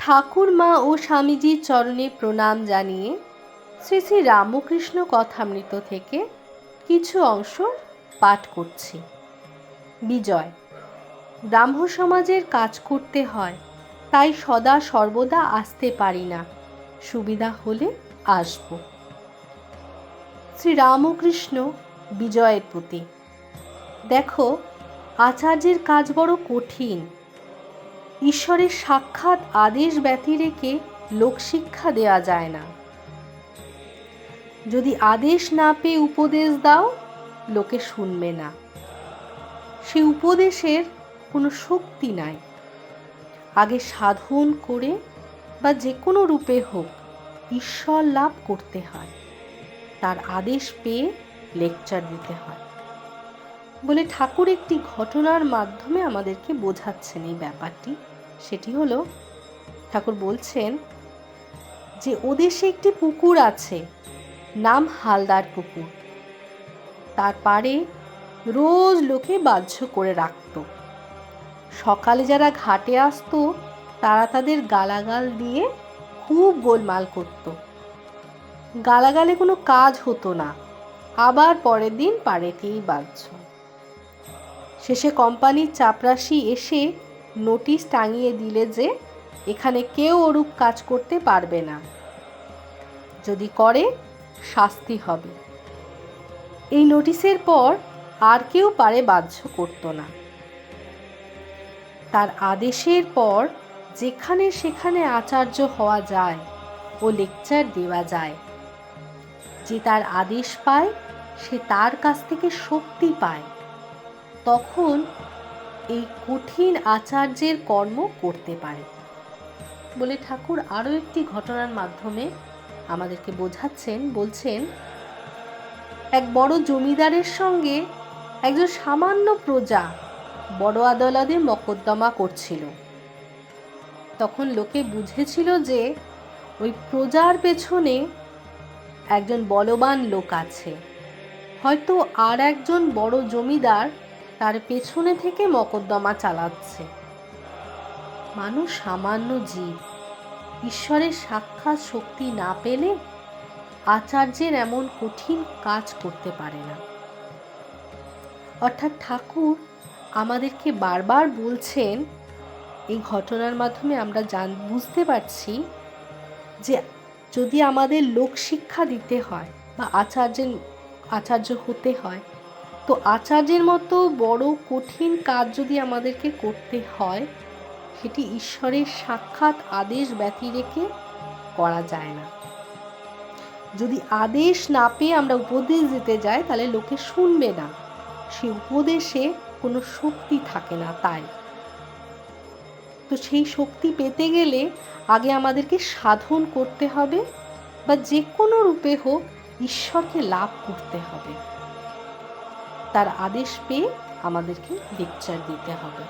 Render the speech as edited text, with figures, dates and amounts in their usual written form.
ঠাকুরমা ও স্বামীজির চরণে প্রণাম জানিয়ে শ্রী শ্রী রামকৃষ্ণ কথামৃত থেকে কিছু অংশ পাঠ করছি। বিজয়। ব্রাহ্ম সমাজের কাজ করতে হয়, তাই সদা সর্বদা আসতে পারি না, সুবিধা হলে আসব। শ্রী রামকৃষ্ণ বিজয়ের প্রতি। দেখো, আচার্যের কাজ বড় কঠিন। ঈশ্বরের সাক্ষাৎ আদেশ ব্যতি রেখে লোকশিক্ষা দেওয়া যায় না। যদি আদেশ না পেয়ে উপদেশ দাও, লোকে শুনবে না। সে উপদেশের কোনো শক্তি নাই। আগে সাধন করে বা যে কোনো রূপে হোক ঈশ্বর লাভ করতে হয়, তার আদেশ পেয়ে লেকচার দিতে হয় বলে ঠাকুর একটি ঘটনার মাধ্যমে আমাদেরকে বোঝাচ্ছেন এই ব্যাপারটি। সেটি হলো, ঠাকুর বলছেন যে ওদেশে একটি পুকুর আছে, নাম হালদার পুকুর। তার পাড়ে রোজ লোকে বাহ্য করে রাখত। সকালে যারা ঘাটে আসতো তারা তাদের গালাগাল দিয়ে খুব গোলমাল করত। গালাগালে কোনো কাজ হতো না, আবার পরের দিন পাড়েতেই বাহ্য। শেষে কোম্পানির চাপরাশি এসে নোটিশ টাঙিয়ে দিলে যে এখানে কেউ ওরূপ কাজ করতে পারবে না, যদি করে শাস্তি হবে। এই নোটিশের পর আর কেউ পারে বাহ্য করত না। তার আদেশের পর যেখানে সেখানে আচার্য হওয়া যায় ও লেকচার দেওয়া যায়। যে তার আদেশ পায় সে তার কাছ থেকে শক্তি পায়, তখন এই কঠিন আচার্যের কর্ম করতে পারে বলে ঠাকুর আরও একটি ঘটনার মাধ্যমে আমাদেরকে বোঝাচ্ছেন। বলছেন, এক বড় জমিদারের সঙ্গে একজন সামান্য প্রজা বড় আদালতে মকদ্দমা করছিল। তখন লোকে বুঝেছিল যে ওই প্রজার পেছনে একজন বলবান লোক আছে, হয়তো আর একজন বড় জমিদার তার পেছনে থেকে মকদ্দমা চালাচ্ছে। মানুষ সামান্য জীব, ঈশ্বরের সাক্ষাৎ শক্তি না পেলে আচার্যের এমন কঠিন কাজ করতে পারে না। অর্থাৎ ঠাকুর আমাদেরকে বারবার বলছেন, এই ঘটনার মাধ্যমে আমরা বুঝতে পারছি যে যদি আমাদের লোক শিক্ষা দিতে হয় বা আচার্য হতে হয়, তো আচার্যের মতো বড় কঠিন কাজ যদি আমাদেরকে করতে হয়, সেটি ঈশ্বরের সাক্ষাৎ আদেশ ব্যতি রেখে করা যায় না। যদি আদেশ না পেয়ে আমরা উপদেশ দিতে যাই, তাহলে লোকে শুনবে না, সে উপদেশে কোনো শক্তি থাকে না। তাই তো সেই শক্তি পেতে গেলে আগে আমাদেরকে সাধন করতে হবে, বা যে কোনো রূপে হোক ঈশ্বরকে লাভ করতে হবে। তার আদেশ পেয়ে আমাদেরকে লেকচার দিতে হবে।